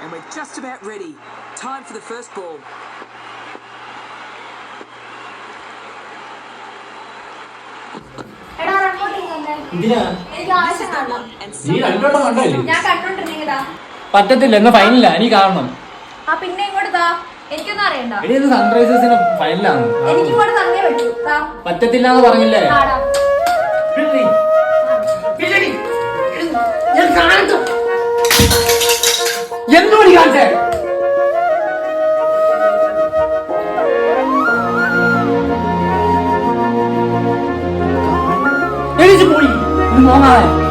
And we're just about ready. Time for the first ball. പറ്റത്തില്ല എന്നാ ഫൈനലാ നീ കാണണം. പിന്നെ ഇങ്ങോട്ട് എനിക്കൊന്നും അറിയണ്ട. സൺറൈസേഴ്സിന് ഫൈനലാണ്. എനിക്കിങ്ങോട്ട് തന്നേ പറ്റൂ. പറ്റത്തില്ല എന്ന് പറഞ്ഞില്ലേ? എന്നോട് കാണിച്ചേ എഴുതി പോയി നോക്കാതെ